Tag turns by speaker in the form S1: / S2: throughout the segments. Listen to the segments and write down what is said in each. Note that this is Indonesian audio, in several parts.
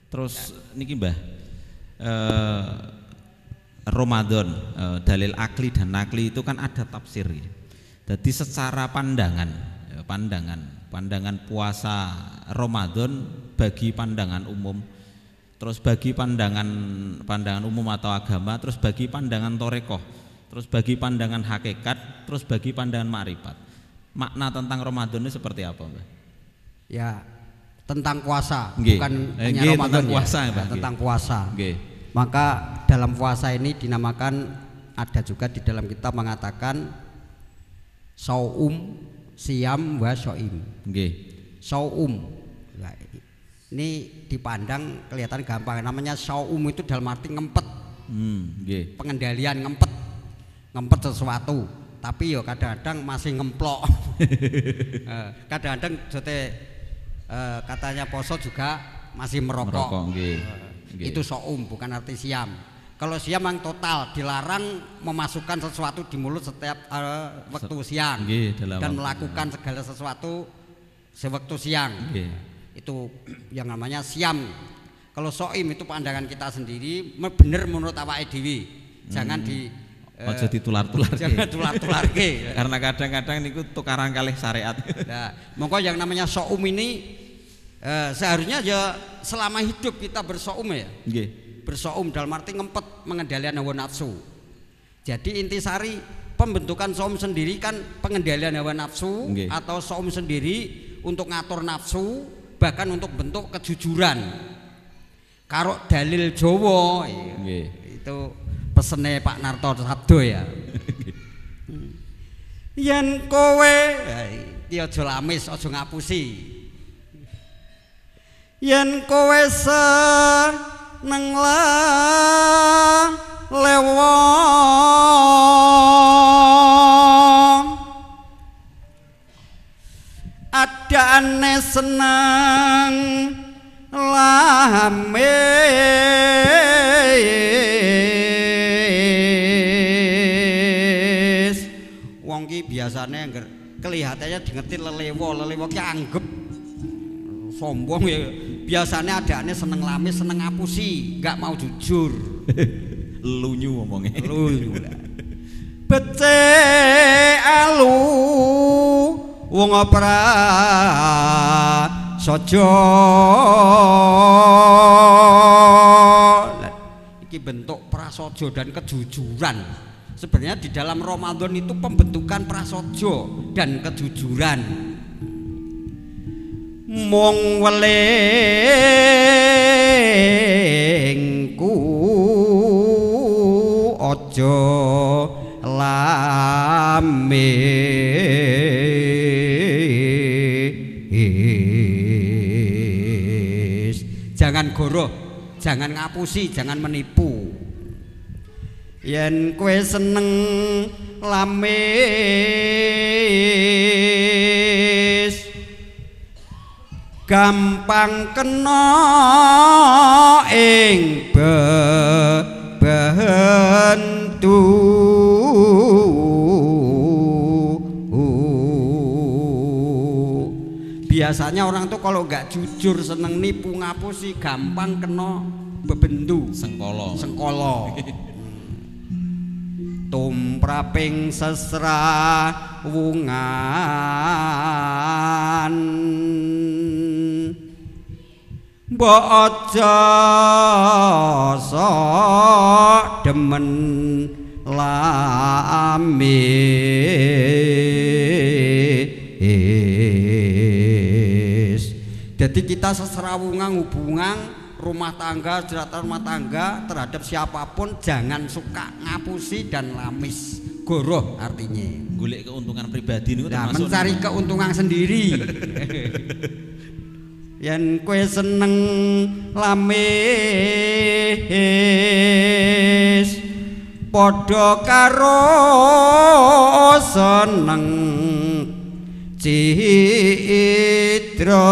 S1: Terus niki Mbah, Ramadan, dalil akli dan nakli itu kan ada tafsir ya. Jadi secara pandangan, pandangan puasa Ramadan bagi pandangan umum, terus bagi pandangan umum atau agama, terus bagi pandangan torekoh, terus bagi pandangan hakikat, terus bagi pandangan ma'rifat. Makna tentang Ramadan ini seperti apa, Mbah?
S2: Ya, tentang puasa,
S1: Nggih.
S2: bukan hanya
S1: Nggih,
S2: Ramadan
S1: tentang puasa,
S2: ya.
S1: Mbah,
S2: Ya, tentang
S1: nggih.
S2: puasa.
S1: Nggih.
S2: Maka dalam puasa ini dinamakan, ada juga di dalam kitab mengatakan saum, siam, wa soim.
S1: Nggih.
S2: Saum. Nah, ini dipandang kelihatan gampang. Namanya saum itu dalam arti ngempet.
S1: Nggih.
S2: Pengendalian ngempet sesuatu. Tapi yo kadang-kadang masih ngemplok. Kadang-kadang katanya poso juga masih merokok.
S1: Nggih.
S2: Itu saum, bukan arti siam. Kalau siam yang total dilarang memasukkan sesuatu di mulut setiap waktu siang.
S1: Nggih,
S2: dan melakukan segala sesuatu sewaktu siang.
S1: Nggih.
S2: Itu yang namanya siam. Kalau soim itu pandangan kita sendiri, bener menurut awake dhewe. Jangan
S1: Ojo ditular-tular.
S2: Jangan tular-tularke.
S1: Karena kadang-kadang niku tukaran kalih syariat.
S2: Nah, mongko yang namanya saum ini seharusnya ya selama hidup kita bersaum ya.
S1: Nggih.
S2: Bersaum dalam arti ngempet mengendalikan hawa nafsu. Jadi intisari pembentukan saum sendiri kan pengendalian hawa nafsu.
S1: Nggih.
S2: Atau saum sendiri untuk ngatur nafsu, bahkan untuk bentuk kejujuran. Karo dalil Jawa itu pesene Pak Narto Sabdo ya. Yen kowe iki aja lamis, aja ngapusi. Yen kowe seneng lewong adane seneng lamis. Wong ki biasane angger kelihatannya dingerti lelewo ki anggap sombong ya. Biasanya adane seneng lamis, seneng ngapusi, nggak mau jujur.
S1: Lunyu ngomongnya.
S2: Lunyu lah. Bece alu wong prasaja. Iki bentuk prasaja dan kejujuran. Sebenarnya di dalam Ramadan itu pembentukan prasaja dan kejujuran. Mung welingku aja lamis. Jangan goroh, jangan ngapusi, jangan menipu. Yen kowe seneng lamis gampang kena ing bebentu. Biasanya orang tuh kalau nggak jujur seneng nipu ngapusi gampang kena bebendu, sengkolo. Tumraping sesrawungan mbok aja sok demen lamis. Jadi kita sesrawungan hubungan rumah tangga, cerita rumah tangga terhadap siapapun jangan suka ngapusi dan lamis. Goroh artinya
S1: golek keuntungan pribadi niku
S2: nah,
S1: termasuk
S2: mencari keuntungan sendiri. Yen kowe seneng lamis padha karo seneng citra.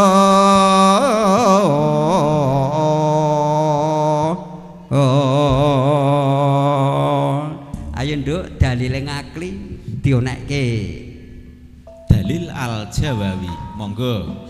S2: Ayo nduk dalile ngakli dionekke.
S1: Dalil Al-Jawawi, monggo.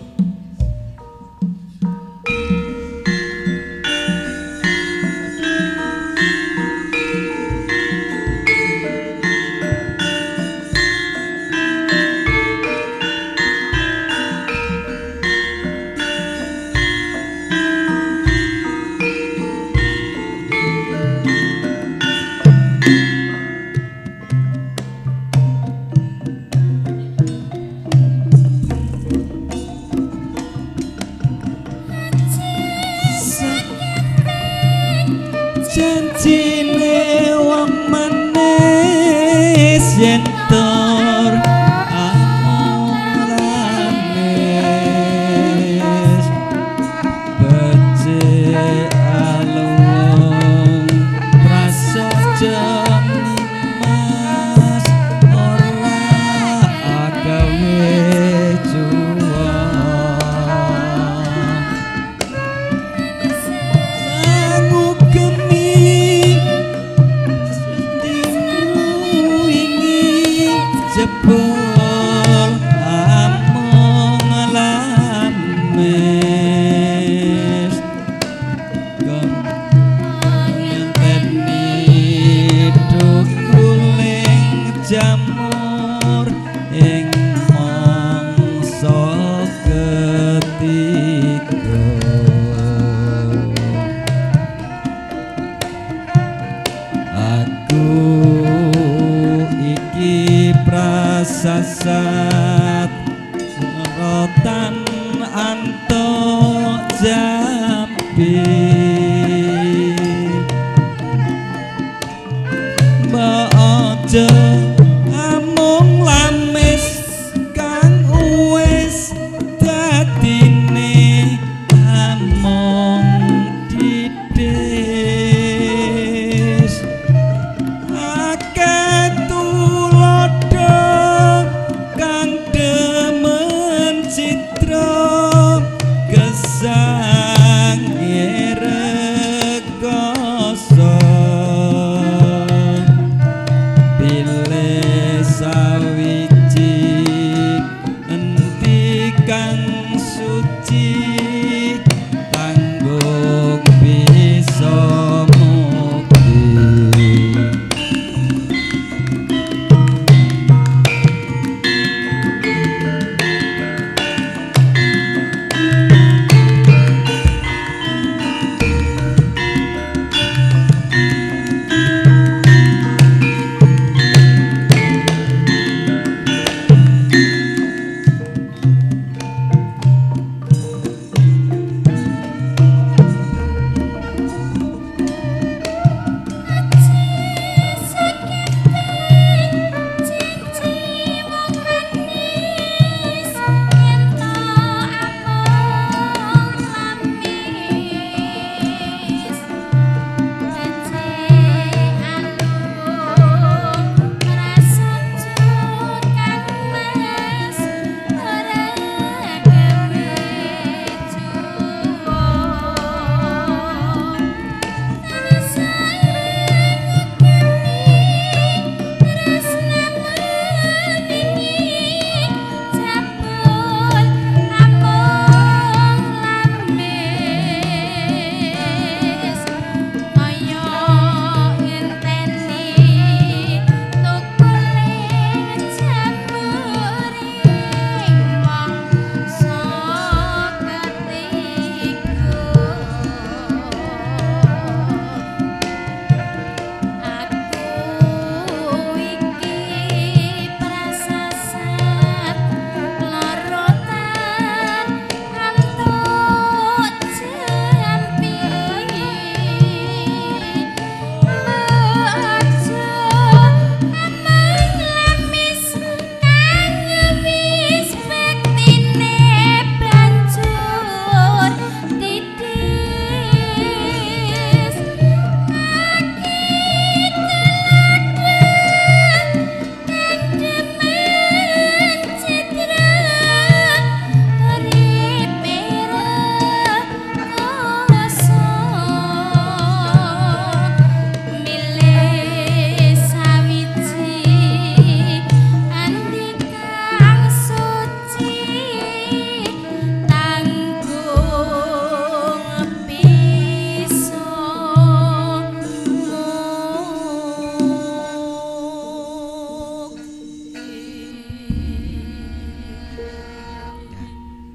S3: sucine wong manis yen tur amulanes becik alung prasaja nimas ora agawe jebul among lames ngenteni dhukuling jamur ing mangsa ketiga aku prasasat rotan antuk jambi mbok aja amung lamis kang wis dadine amung didis akeh gesang rekoso pilih sawiji endi kang suci tanggung bisa mukti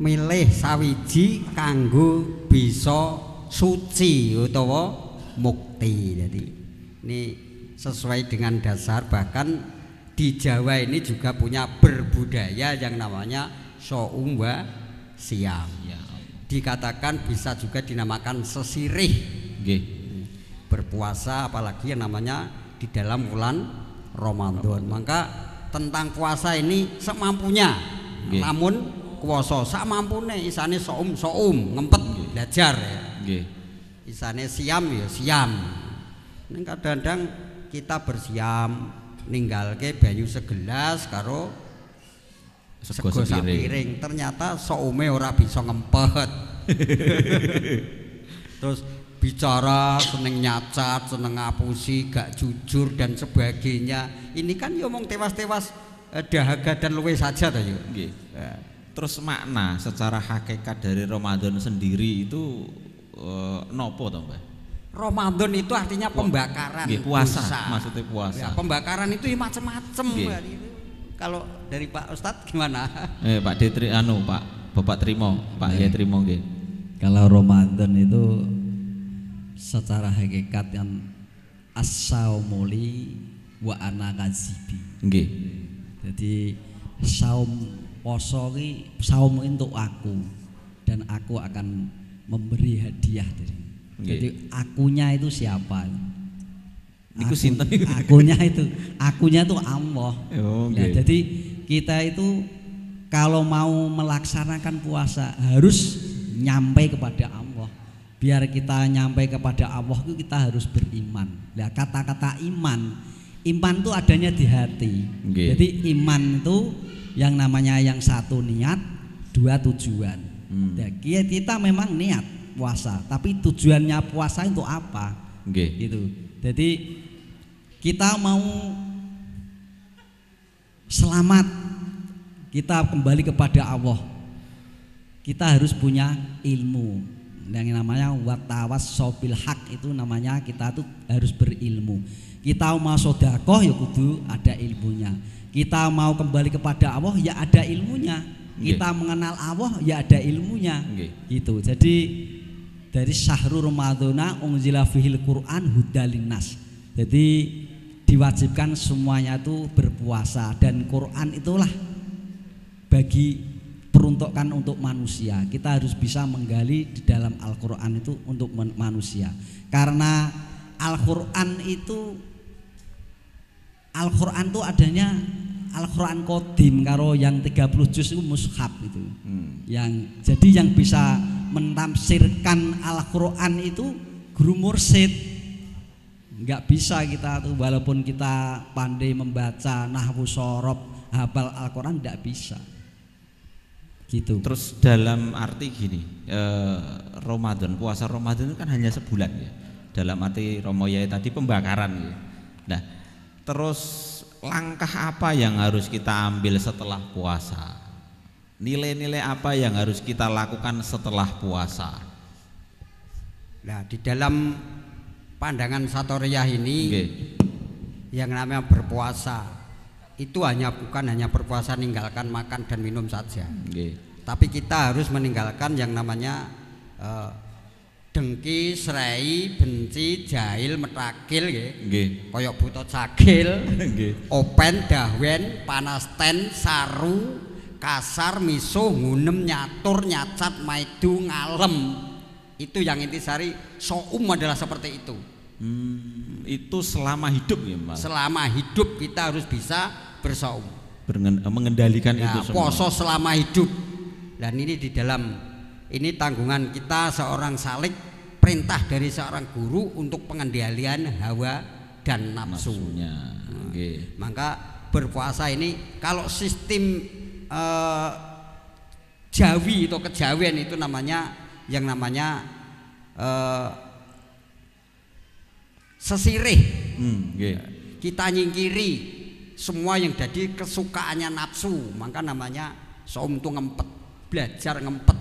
S3: milih sawiji kanggo bisa suci utawa mukti. Jadi ini sesuai dengan dasar, bahkan di Jawa ini juga punya berbudaya yang namanya Soum wa Siam. Dikatakan bisa juga dinamakan sesirih. berpuasa, apalagi yang namanya di dalam bulan Ramadan. Maka tentang puasa ini semampunya, namun kuasa sak mampune, isane saum ngempet belajar ya. Isane siam ya siam. Ning kadang-kadang kita bersiam ninggalke banyu segelas karo sego sapiring, ternyata saume ora bisa ngempet. Terus bicara seneng nyacat, seneng ngapusi, gak jujur dan sebagainya. Ini kan ya omong tewas-tewas dahaga dan luwe saja ta yo.
S1: Terus makna secara hakikat dari Ramadan sendiri itu nopo toh Mbak?
S3: Ramadan itu artinya pembakaran.
S1: Puasa,
S3: dosa.
S1: maksudnya puasa.
S3: Ya, pembakaran itu macam-macam. Kalau dari Pak Ustadz gimana?
S1: Pak Detri Pak Bapak Trimo, Pak Yai Trimo nggih.
S4: Kalau Ramadan itu secara hakikat yang as-saumuli wa ana kazibi.
S1: Nggih.
S4: Jadi saum poso ki saum untuk aku dan aku akan memberi hadiah dari. Jadi akunya itu siapa?
S1: Niku sinten?
S4: Akunya itu Allah.
S1: Oh,
S4: ya, jadi kita itu kalau mau melaksanakan puasa harus nyampe kepada Allah. Biar kita nyampe kepada Allah itu kita harus beriman. Nah, kata-kata iman itu adanya di hati. Jadi iman itu yang namanya yang satu niat, dua tujuan. Nah, kita memang niat puasa, tapi tujuannya puasa itu apa? Gitu. Jadi kita mau selamat, kita kembali kepada Allah, kita harus punya ilmu. Yang namanya watawassobil haq itu namanya kita tuh harus berilmu. Kita mau sedekah ya kudu ada ilmunya. Kita mau kembali kepada Allah ya ada ilmunya. Kita mengenal Allah ya ada ilmunya. Gitu. Jadi dari syahrul ramadhana unzila fihil Qur'an hudalinnas. Jadi diwajibkan semuanya itu berpuasa dan Quran itulah bagi peruntukan untuk manusia. Kita harus bisa menggali di dalam Al-Qur'an itu untuk manusia. Karena Al-Qur'an itu adanya Al-Qur'an Qadim karo yang 30 juz itu mushaf itu. Yang jadi yang bisa mentafsirkan Al-Qur'an itu guru mursyid. Enggak bisa kita tuh walaupun kita pandai membaca nahwu shorob, hafal Al-Qur'an enggak bisa. Gitu.
S1: Terus dalam arti gini, Ramadan, puasa Ramadan itu kan hanya sebulan ya. Dalam arti Romo Yai tadi pembakaran ya. Nah, terus langkah apa yang harus kita ambil setelah puasa? Nilai-nilai apa yang harus kita lakukan setelah puasa?
S3: Nah, di dalam pandangan Satoriyah ini yang namanya berpuasa itu bukan hanya berpuasa meninggalkan makan dan minum saja. Tapi kita harus meninggalkan yang namanya dengki, serai, benci, jahil, metakil koyok buta cakil, open, dahwen, panasten, saru, kasar, miso, ngunem, nyatur, nyacat, maidu, ngalem. Itu yang intisari soum adalah seperti itu.
S1: Itu selama hidup ya Mbak?
S3: Selama hidup kita harus bisa bersaum,
S1: mengendalikan
S3: ya,
S1: itu semua.
S3: Poso selama hidup. Dan ini di dalam ini tanggungan kita seorang salik, perintah dari seorang guru untuk pengendalian hawa dan nafsunya. Maka berpuasa ini kalau sistem Jawi atau kejawen itu namanya yang namanya sesirih. Kita nyingkiri semua yang jadi kesukaannya nafsu, maka namanya saum itu ngempet, belajar ngempet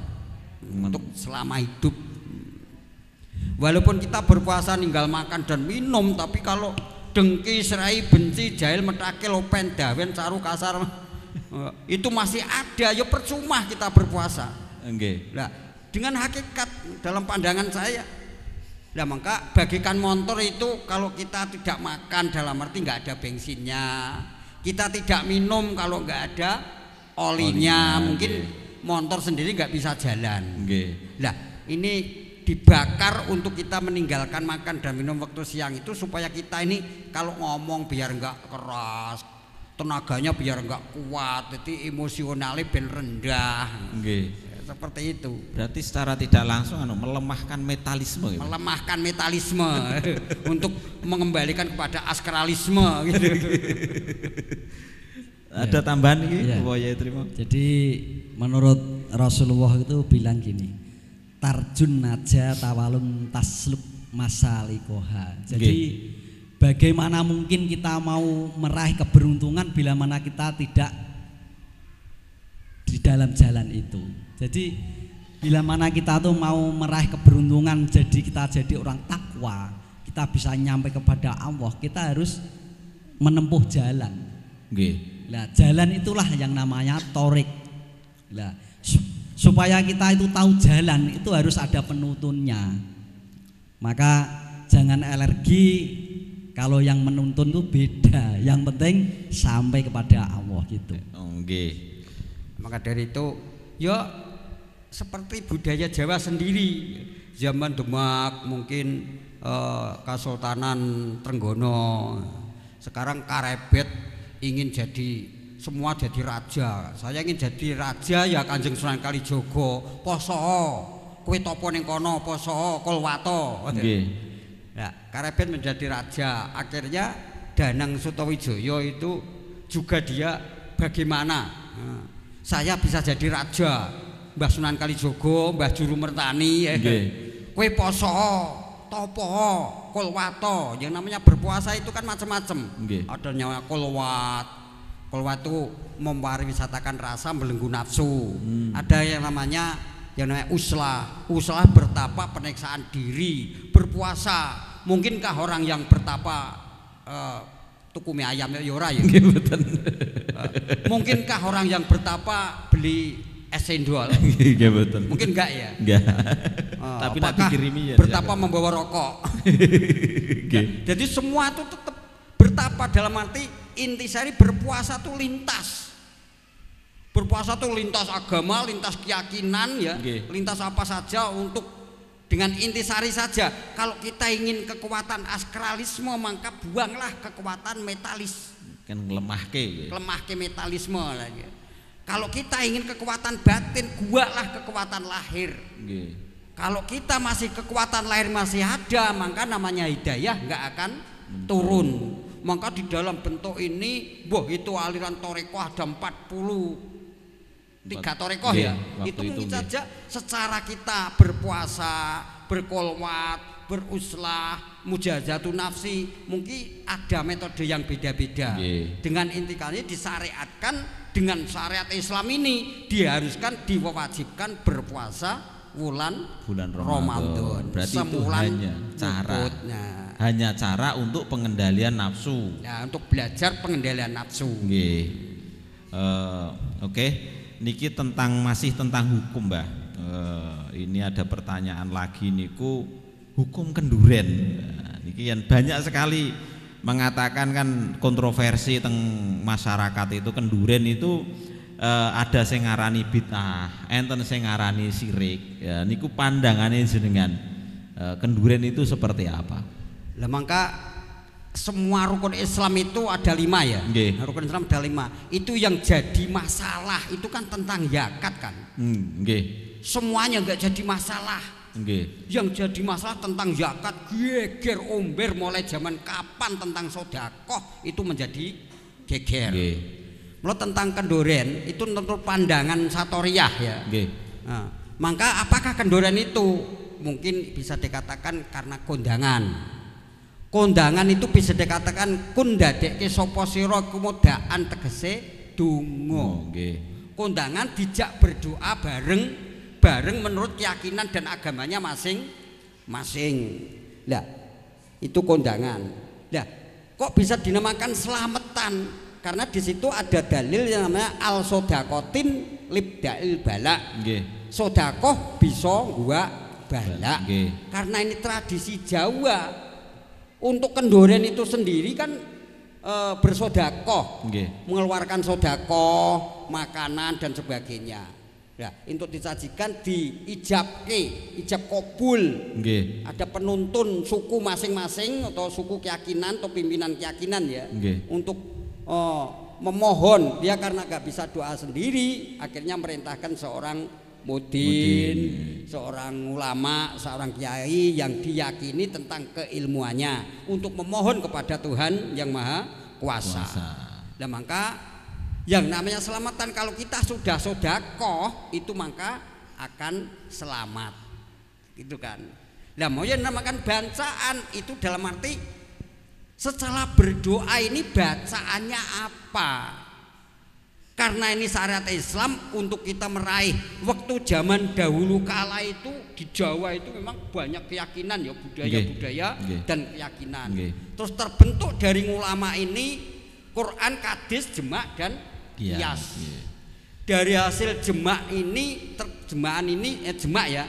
S3: untuk selama hidup. Walaupun kita berpuasa ninggal makan dan minum, tapi kalau dengki, serai, benci, jahil, metakil, open, dawen, saru, kasar itu masih ada, ya percuma kita berpuasa. Nah, dengan hakikat dalam pandangan saya, nah maka bagikan motor itu kalau kita tidak makan dalam arti nggak ada bensinnya, kita tidak minum kalau nggak ada olinya, mungkin motor sendiri nggak bisa jalan. Nah ini
S2: dibakar untuk kita meninggalkan makan dan minum waktu siang itu supaya kita ini kalau ngomong biar enggak keras, tenaganya biar enggak kuat, jadi emosionalnya ben rendah.
S1: Nggih.
S2: Seperti itu.
S1: Berarti secara tidak langsung melemahkan metalisme gitu.
S2: Melemahkan metalisme untuk mengembalikan kepada astralisme gitu.
S1: Ada tambahan ini?
S4: Ya.
S1: Ya, terima.
S4: Jadi menurut Rasulullah itu bilang gini, tarjun naja tawalum tasluk masalikoha. Jadi bagaimana mungkin kita mau meraih keberuntungan bila mana kita tidak di dalam jalan itu. Jadi bila mana kita tuh mau meraih keberuntungan, jadi kita jadi orang takwa, kita bisa nyampe kepada Allah, kita harus menempuh jalan. Nah, jalan itulah yang namanya torik. Nah, supaya kita itu tahu jalan itu harus ada penuntunnya. Maka jangan alergi, kalau yang menuntun itu beda. Yang penting sampai kepada Allah gitu.
S2: Maka dari itu, ya seperti budaya Jawa sendiri, zaman Demak mungkin Kesultanan Trenggono, sekarang Karebet ingin jadi semua jadi raja. Saya ingin jadi raja ya Kanjeng Sunan Kalijaga. Poso, kowe topo ning kono, poso Kolwato. Ya, Karebet menjadi raja. Akhirnya Danang Sutawijaya itu juga dia bagaimana saya bisa jadi raja. Mbah Sunan Kalijaga, Mbah Juru Mertani, kowe poso, topo, kolwato. Yang namanya berpuasa itu kan macam-macam. Ada nyawa kolwat itu memariwisatakan rasa, belenggu nafsu. Ada yang namanya uslah bertapa penyiksaan diri, berpuasa. Mungkinkah orang yang bertapa tuku mie ayam ya ora ya? Mungkinkah orang yang bertapa beli es cendol? Mungkin enggak ya?
S1: Enggak. Tapi nak dikirimi ya.
S2: Bertapa membawa rokok. Jadi semua itu tetap bertapa, dalam arti intisari berpuasa tuh lintas. Berpuasa tuh lintas agama, lintas keyakinan ya, lintas apa saja untuk dengan intisari saja. Kalau kita ingin kekuatan astralisme maka buanglah kekuatan metalis.
S1: Kan lemahke
S2: Metalisme lagi. Kalau kita ingin kekuatan batin, gualah kekuatan lahir. Kalau kita masih kekuatan lahir masih ada, maka namanya hidayah nggak akan turun. Maka di dalam bentuk ini, itu aliran Torekoh ada 43 Torekoh ya. Itu mungkin saja secara kita berpuasa, berkolwat, beruslah, mujazatun nafsi, mungkin ada metode yang beda-beda. Dengan intikannya disyariatkan. Dengan syariat Islam ini diharuskan, diwajibkan berpuasa bulan Ramadan.
S1: Berarti itu hanya cara untuk pengendalian nafsu.
S2: Ya, untuk belajar pengendalian nafsu.
S1: Oke. Niki masih tentang hukum, Mbah. Ini ada pertanyaan lagi niku, hukum kenduren. Niki yang banyak sekali mengatakan kan kontroversi teng masyarakat itu kenduren itu ada sing ngarani bid'ah, enten sing ngarani syirik. Ya, niku pandangannya jenengan kenduren itu seperti apa?
S2: Lah mangka semua rukun Islam itu ada 5 ya. Rukun Islam ada 5. Itu yang jadi masalah itu kan tentang zakat kan. Semuanya enggak jadi masalah. Yang jadi masalah tentang zakat, geger omber mulai zaman kapan tentang sodakoh itu menjadi geger. Kalau tentang kenduren itu menurut pandangan Satoriyah ya. Nah, maka apakah kenduren itu mungkin bisa dikatakan karena kondangan. Kondangan itu bisa dikatakan kundadekke sapa sira kumodaan tegese donga. Kondangan dijak berdoa bareng menurut keyakinan dan agamanya masing-masing. Lah, itu kondangan. Lah, kok bisa dinamakan selamatan? Karena di situ ada dalil yang namanya al sodakotin libdail bala. Sodakoh bisa gua bala. Karena ini tradisi Jawa. Untuk kenduren itu sendiri kan bersodakoh, mengeluarkan sodakoh, makanan dan sebagainya. Ya, untuk disajikan ijab kabul.
S1: Nggih.
S2: Ada penuntun suku masing-masing atau suku keyakinan atau pimpinan keyakinan ya.
S1: Nggih.
S2: Untuk memohon, dia karena nggak bisa doa sendiri, akhirnya merintahkan seorang mudin, seorang ulama, seorang kiai yang diyakini tentang keilmuannya untuk memohon kepada Tuhan yang Maha Kuasa. Dan maka yang namanya selamatan, kalau kita sudah sedekah itu maka akan selamat, gitu kan. Nah, mau yang namakan bacaan itu dalam arti setelah berdoa ini bacaannya apa? Karena ini syariat Islam untuk kita meraih. Waktu zaman dahulu kala itu di Jawa itu memang banyak keyakinan ya, budaya-budaya dan keyakinan. Terus terbentuk dari ulama ini Quran, hadis, jemak dan qiyas. Dari hasil jemak ini, jemak ya.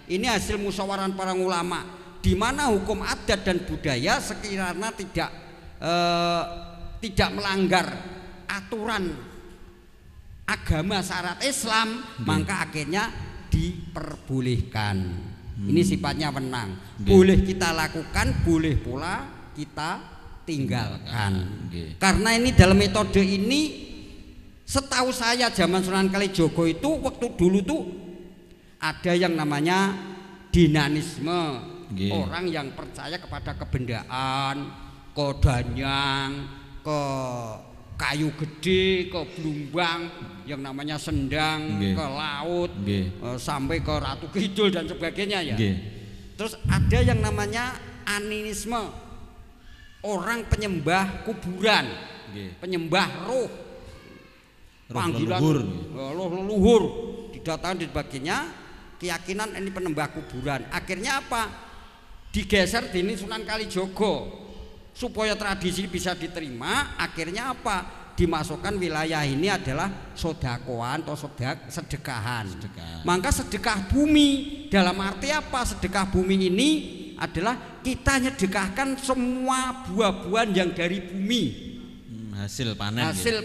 S2: Ini hasil musyawarah para ulama, di mana hukum adat dan budaya sekiranya tidak melanggar aturan agama syariat Islam, maka akhirnya diperbolehkan. Ini sifatnya menang. Boleh kita lakukan, boleh pula kita tinggalkan. Karena ini dalam metode ini, setahu saya zaman Sunan Kalijogo itu waktu dulu tuh ada yang namanya dinanisme. Orang yang percaya kepada kebendaan, ke danyang, ke kayu gede, ke blumbang yang namanya sendang, ke laut, sampai ke Ratu Kidul dan sebagainya ya. Terus ada yang namanya animisme, orang penyembah kuburan, penyembah roh, panggilan roh leluhur, didatangkan dan sebagainya. Keyakinan ini penyembah kuburan. Akhirnya apa? Digeser dini Sunan Kalijogo supaya tradisi bisa diterima. Akhirnya apa? Dimasukkan wilayah ini adalah sodakoan atau sedekahan. Maka sedekah bumi dalam arti apa? Sedekah bumi ini adalah kita nyedekahkan semua buah-buahan yang dari bumi,
S1: hasil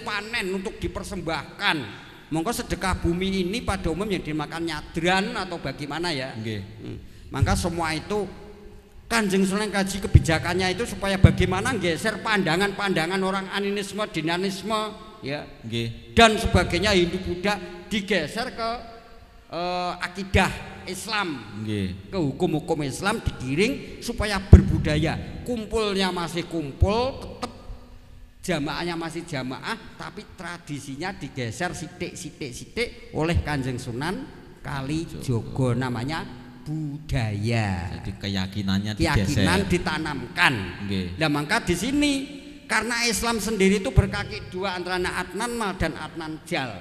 S1: panen
S2: untuk dipersembahkan. Monggo sedekah bumi ini pada umum yang dimakan nyadran atau bagaimana ya. Maka semua itu Kanjeng Sunan kaji kebijakannya itu supaya bagaimana geser pandangan-pandangan orang animisme, dinanisme ya, dan sebagainya, Hindu Buddha, digeser ke akidah Islam, ke hukum-hukum Islam, digiring supaya berbudaya. Kumpulnya masih kumpul, tetap jamaahnya masih jamaah, tapi tradisinya digeser sidik oleh Kanjeng Sunan Kalijogo, namanya budaya.
S1: Jadi keyakinan
S2: ditanamkan. Nah, maka di sini karena Islam sendiri itu berkaki dua antara Adnan Mal dan Adnan Jal.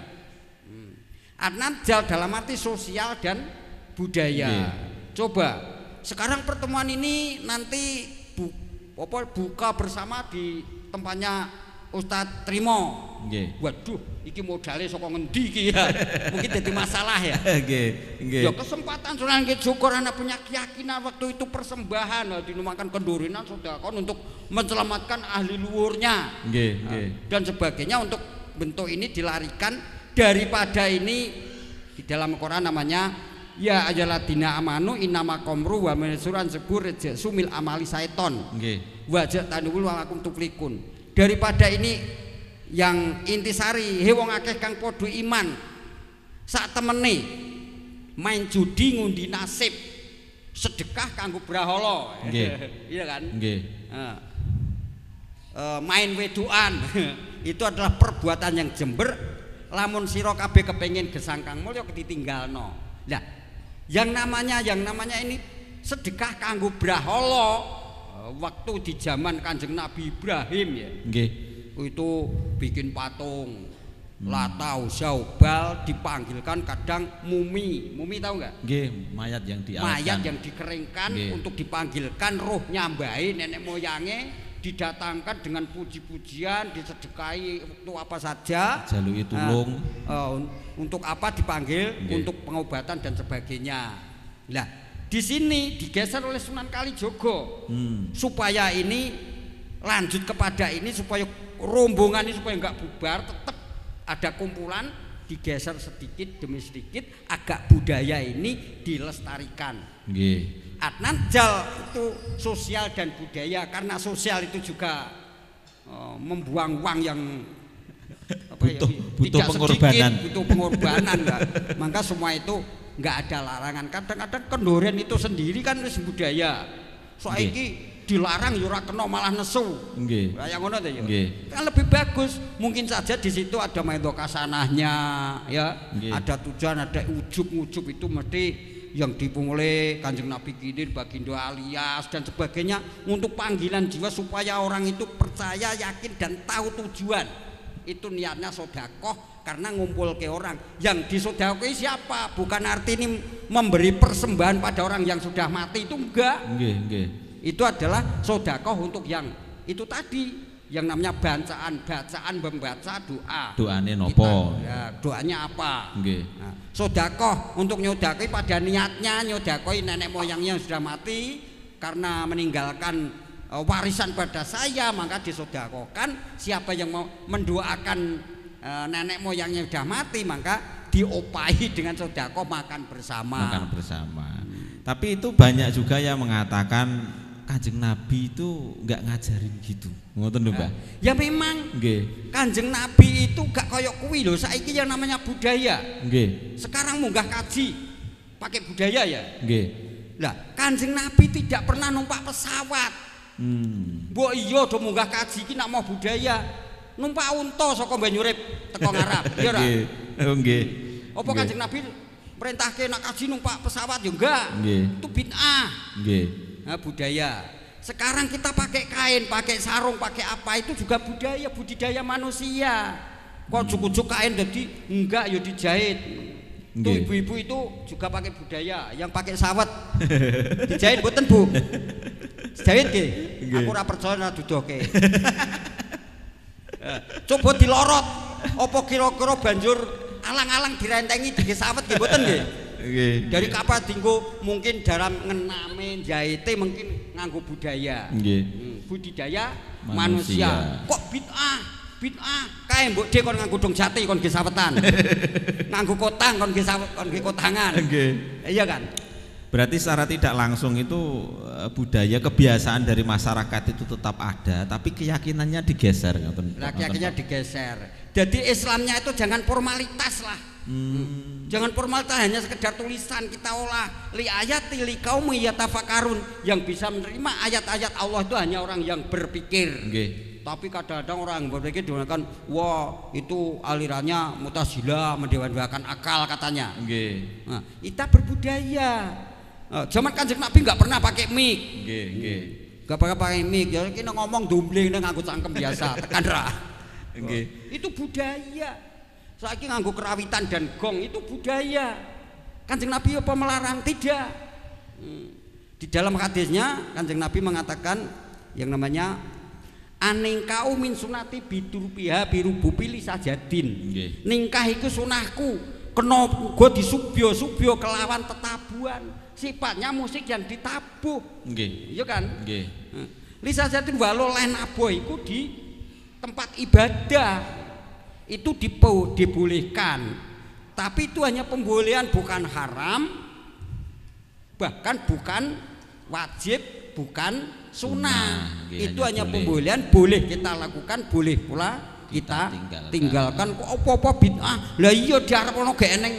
S2: Adnan Jal dalam arti sosial dan budaya. Coba sekarang pertemuan ini nanti buka bersama di tempatnya Ustadz Trimo. Waduh, iki modalnya saka ngendi iki ya. Mungkin jadi masalah ya. Ya kesempatan Sunan Kalijogo anak punya keyakinan waktu itu persembahan dinumakan kendurinan sedekah untuk menyelamatkan ahli luhurnya. Dan sebagainya, untuk bentuk ini dilarikan daripada ini di dalam Quran namanya ya ayyuhalladzina amanu innama khamru wa maisuran sebur sumil amali syaiton. Wajah tanul walakum tuflikun. Daripada ini yang intisari wong akeh kang padha iman sak temene main judi ngundi nasib, sedekah kanggo brahala. Iya kan? Main wedukan itu adalah perbuatan yang jember. Lamun sira kabeh kepengin gesangkang mulya ditinggalno. Nah, yang namanya ini sedekah kanggo brahala. Waktu di zaman Kanjeng Nabi Ibrahim ya, itu bikin patung Lata, Uzza, Ubal, dipanggilkan kadang mumi tahu nggak?
S1: Mayat yang
S2: dikeringkan untuk dipanggilkan rohnya mbae nenek moyangnya, didatangkan dengan puji-pujian, disedekahi waktu apa saja,
S1: jalui tulung.
S2: Untuk apa dipanggil? Untuk pengobatan dan sebagainya. Nah, di sini digeser oleh Sunan Kalijogo supaya ini lanjut kepada ini, supaya rombongan ini supaya nggak bubar, tetap ada kumpulan digeser sedikit demi sedikit agak budaya ini dilestarikan.
S1: Nggih.
S2: Atnanjal itu sosial dan budaya, karena sosial itu juga membuang uang yang
S1: butuh
S2: tidak
S1: pengorbanan.
S2: sedikit, butuh pengorbanan enggak. Maka semua itu enggak ada larangan. Kadang-kadang kendoren itu sendiri kan wis budaya. Saiki dilarang ya ora kena malah nesu.
S1: Nggih.
S2: Kayak ngono to ya.
S1: Nggih.
S2: Kan lebih bagus. Mungkin saja di situ ada maidho kasanahnya ya.
S1: Nggih.
S2: Ada tujuan, ada ujub-ujub itu mesti yang dipunguli Kanjeng Nabi Kidin, Bagindo alias dan sebagainya untuk panggilan jiwa supaya orang itu percaya, yakin dan tahu tujuan. Itu niatnya sodakoh karena ngumpul ke orang. Yang disodakohi siapa? Bukan arti ini memberi persembahan pada orang yang sudah mati, itu enggak.
S1: Nggih, nggih.
S2: Itu adalah sodakoh untuk yang itu tadi, yang namanya bacaan membaca doa.
S1: Doane nopo?
S2: Ya, doanya apa?
S1: Nggih.
S2: Nah, sodakoh untuk nyodakoi pada niatnya nyodakoi nenek moyangnya yang sudah mati karena meninggalkan warisan pada saya, maka disodakohkan. Siapa yang mau mendoakan nenek moyangnya sudah mati, maka diopahi dengan sodakoh makan bersama.
S1: Makan bersama. Tapi itu banyak juga yang mengatakan Kanjeng Nabi itu nggak ngajarin gitu. Ngoten lho, Mbah.
S2: Ya memang.
S1: Nggih.
S2: Kanjeng Nabi itu gak koyok kuwi lho, saiki yang namanya budaya.
S1: Nggih.
S2: Sekarang munggah kaji pakai budaya ya.
S1: Nggih.
S2: Lah, Kanjeng Nabi tidak pernah numpak pesawat. Mbok iya do munggah kaji iki nak mau budaya. Numpak unta saka Banyurip teko ngarep, ya ora?
S1: Nggih. Oh nggih.
S2: Apa Kanjeng Nabi perintahke nak kaji numpak pesawat ya enggak?
S1: Nggih.
S2: Itu bid'ah.
S1: Nggih.
S2: Nah, budaya. Sekarang kita pakai kain, pakai sarung, pakai apa itu juga budaya, budidaya manusia. Kok cukup kain jadi enggak ya dijahit. Tuh ibu-ibu itu juga pakai budaya, yang pakai sawet dijahit mboten Bu? Dijahit nggih. Aku ora percaya ora dudoke. Coba dilorot, apa kira-kira banjur alang-alang direntengi dige sawet nggih mboten nggih?
S1: Nggih.
S2: Dari kapal tinggu mungkin dalam ngename jahite mungkin nganggo budaya.
S1: Nggih.
S2: Budidaya
S1: Manusia.
S2: manusia. Kok bid'ah? Bid'ah. Kae mbok dhe kon nganggo dong jati kon nggih sawetan. Nganggo kotang kon nggih sawet kon nggih kotangan.
S1: Nggih.
S2: Iya kan?
S1: Berarti secara tidak langsung itu budaya kebiasaan dari masyarakat itu tetap ada, tapi keyakinannya digeser.
S2: Keyakinannya digeser. Jadi Islamnya itu jangan formalitas lah. Jangan formalitas hanya sekedar tulisan kita olah li ayati li qaumi yatafakarun. Yang bisa menerima ayat-ayat Allah itu hanya orang yang berpikir.
S1: Nggih.
S2: Tapi kadang-kadang orang berpikir digunakan wah itu alirannya mutazilah, mendewa-dewakan akal katanya.
S1: Nggih.
S2: Nah, kita berbudaya. Zaman Kanjeng Nabi nggak pernah pakai mic.
S1: Nggih, nggih.
S2: Nggak pernah pakai mic. Ya kita ngomong dumbling dengan nganggo cangkem biasa, tekan ra.
S1: Nggih.
S2: Itu budaya. Saiki nganggo kerawitan dan gong itu budaya. Kanjeng Nabi apa melarang? Tidak. Di dalam hadisnya Kanjeng Nabi mengatakan yang namanya aningkau min sunati bidurpiha birubupili sajadin. Ningkah iku sunahku, kena uga disubyo-subyo kelawan tetabuhan. Sifatnya musik yang ditabuh.
S1: Nggih.
S2: Iya kan?
S1: Nggih.
S2: Li sajadin walau lain abuh iku di tempat ibadah itu dibolehkan, tapi itu hanya pembolehan, bukan haram, bahkan bukan wajib, bukan sunnah. Itu hanya pembolehan, boleh kita lakukan, boleh pula kita tinggalkan. Kok apa-apa bid'ah? Lah iya diarep ono gek eneng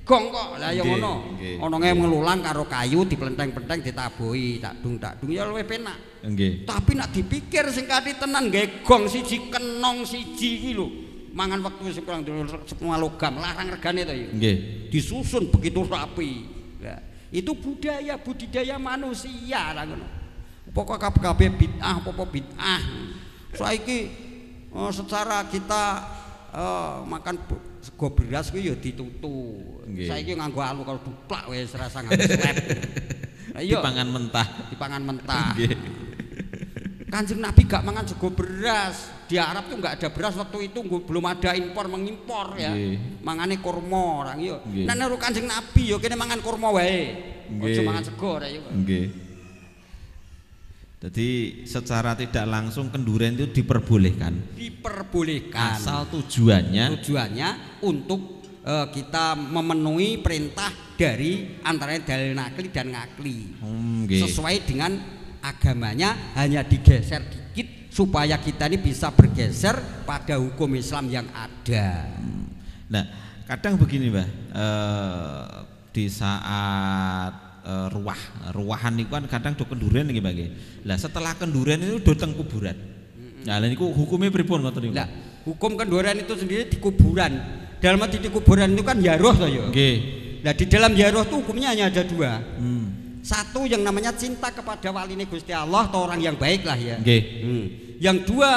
S2: gong kok. Lah ya ngono. Ono ngelulang karo kayu diplenteng-plenteng ditabuhi, tak dung ya luwih penak.
S1: Nggih.
S2: Tapi nak dipikir sing kati tenan gawe gong siji kenong siji iki lho. Mangan waktu sing kurang semua logam, larang regane to ya. Nggih. Disusun begitu rapi. Nah, itu budidaya manusia lah ngono. Pokok kabeh bid'ah, apa bid'ah. Saiki secara kita makan sego beras kuwi ya ditutu. Saiki nganggo alu karo duplak wis rasa nganggo slep.
S1: Dipangan mentah.
S2: Dipangan mentah. Kanjeng Nabi gak mangan sego beras. Di Arab tuh gak ada beras waktu itu, belum ada impor mengimpor ya. Mangane kurma orang yo. Nek nuru Kanjeng Nabi yo kene mangan kurma wae. Ojo mangan sego rek yo.
S1: Nggih. Jadi secara tidak langsung kenduren itu diperbolehkan.
S3: Diperbolehkan.
S1: Asal tujuannya
S3: untuk kita memenuhi perintah dari antara dalil nakli dan ngakli. Sesuai dengan agamanya, hanya digeser dikit supaya kita ini bisa bergeser pada hukum Islam yang ada.
S1: Nah, kadang begini Mbah, di saat ruahan itu kan kadang do kenduren nggih Mbah nggih. Lah setelah kenduren itu do teng kuburan. Nah, lha niku hukumnya pripun ngoten niku?
S3: Lah, hukum kenduren itu sendiri di kuburan. Dalam arti di kuburan itu kan yaroh toh ya.
S1: Nggih.
S3: Nah, di dalam yaroh itu hukumnya hanya ada dua. Satu yang namanya cinta kepada waline Gusti Allah atau orang yang baik lah ya.
S1: Nggih.
S3: Yang dua,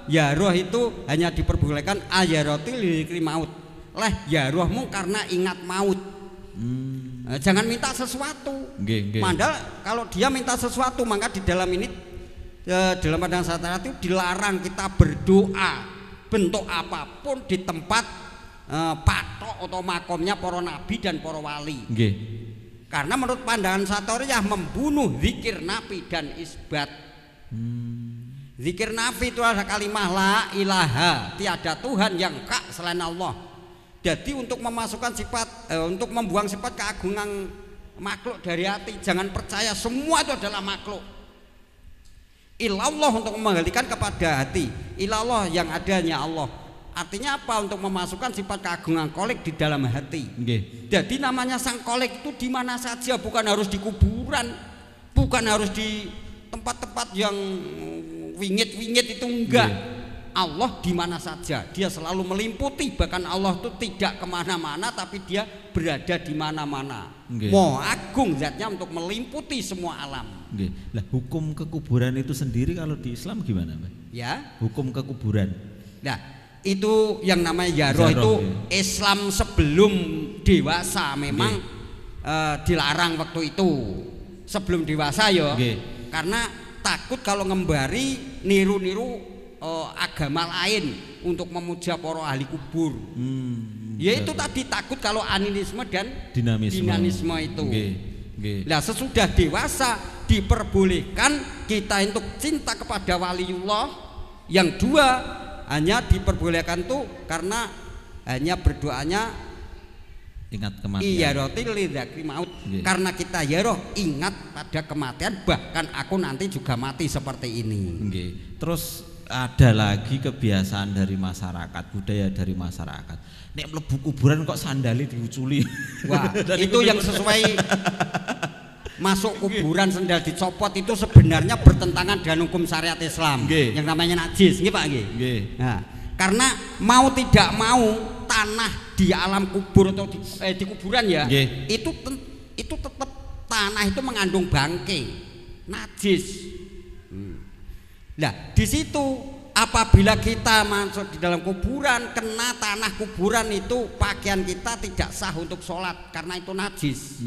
S3: yaroh itu hanya diperbolehkan ayarotil dzikri maut. Leh yarohmu karena ingat maut. Jangan minta sesuatu. Padahal kalau dia minta sesuatu, maka di dalam ini dalam pandangan syariat itu dilarang kita berdoa bentuk apapun di tempat patok atau makomnya para nabi dan para wali. Karena menurut pandangan Satoriyah membunuh zikir nafi dan isbat. Zikir nafi itu adalah kalimat la ilaha, tiada Tuhan yang hak selain Allah. Jadi untuk memasukkan sifat, untuk membuang sifat keagungan makhluk dari hati, jangan percaya semua itu adalah makhluk. Ilallah untuk menggalikan kepada hati, ilallah yang adanya Allah. Artinya apa? Untuk memasukkan sifat keagungan kolik di dalam hati. Jadi namanya sang kolik itu di mana saja, bukan harus di kuburan, bukan harus di tempat-tempat yang wingit-wingit itu enggak. Allah di mana saja, dia selalu melimputi, bahkan Allah itu tidak kemana-mana tapi dia berada di mana-mana. Mau agung zatnya untuk melimputi semua alam.
S1: Lah hukum kekuburan itu sendiri kalau di Islam gimana Mbak?
S3: Ya.
S1: Hukum kekuburan.
S3: Nah itu yang namanya yaroh itu Islam sebelum dewasa memang dilarang waktu itu. Sebelum dewasa ya. Karena takut kalau ngembari niru-niru agama lain untuk memuja para ahli kubur. Yaitu tadi takut kalau animisme dan dinamisme itu. Nah sesudah dewasa diperbolehkan kita untuk cinta kepada waliullah. Yang dua hanya diperbolehkan tuh karena hanya berdoanya
S1: ingat kematian.
S3: Iyarotil lidzakri maut. Karena kita yaroh ingat pada kematian, bahkan aku nanti juga mati seperti ini.
S1: Terus ada lagi kebiasaan dari masyarakat, budaya dari masyarakat. Nek mlebu kuburan kok sandali diuculi. Wah,
S3: itu yang sesuai. Masuk kuburan sandal dicopot itu sebenarnya bertentangan dengan hukum syariat Islam. Yang namanya najis, nggih Pak nggih. Nah, karena mau tidak mau tanah di alam kubur atau di kuburan ya, itu tetap tanah itu mengandung bangke, najis. Nah, di situ apabila kita masuk di dalam kuburan, kena tanah kuburan itu pakaian kita tidak sah untuk sholat karena itu najis.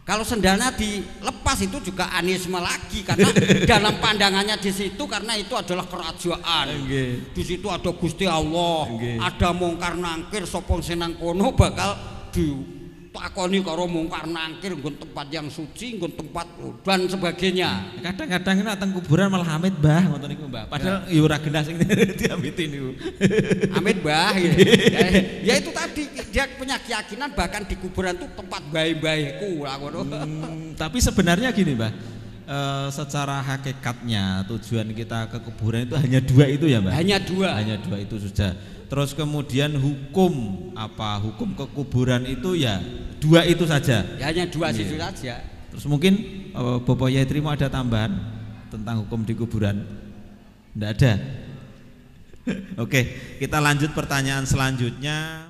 S3: Kalau sendalnya dilepas itu juga anisme lagi karena dalam pandangannya di situ karena itu adalah kerajaan. Di situ ada Gusti Allah, ada mungkar nangkir sopong senang kono bakal ditakoni karo mungkar nangkir nggon tempat yang suci, nggon tempat dan sebagainya.
S1: Kadang-kadang nek teng kuburan malah amit Mbah ngoten niku Mbah. Padahal ya ora genah sing diamiti niku. Amit Mbah gitu. Ya itu tadi dia punya keyakinan bahkan di kuburan itu tempat bayi-bayiku lah ngono. Tapi sebenarnya gini Mbah. Secara hakikatnya tujuan kita ke kuburan itu hanya dua itu ya Mbah?
S3: Hanya dua
S1: itu saja. Terus kemudian hukum ke kuburan itu ya dua itu saja.
S3: Ya, hanya dua situ saja.
S1: Terus mungkin Bapak Yai Trimo ada tambahan tentang hukum di kuburan? Tidak ada. Oke, kita lanjut pertanyaan selanjutnya.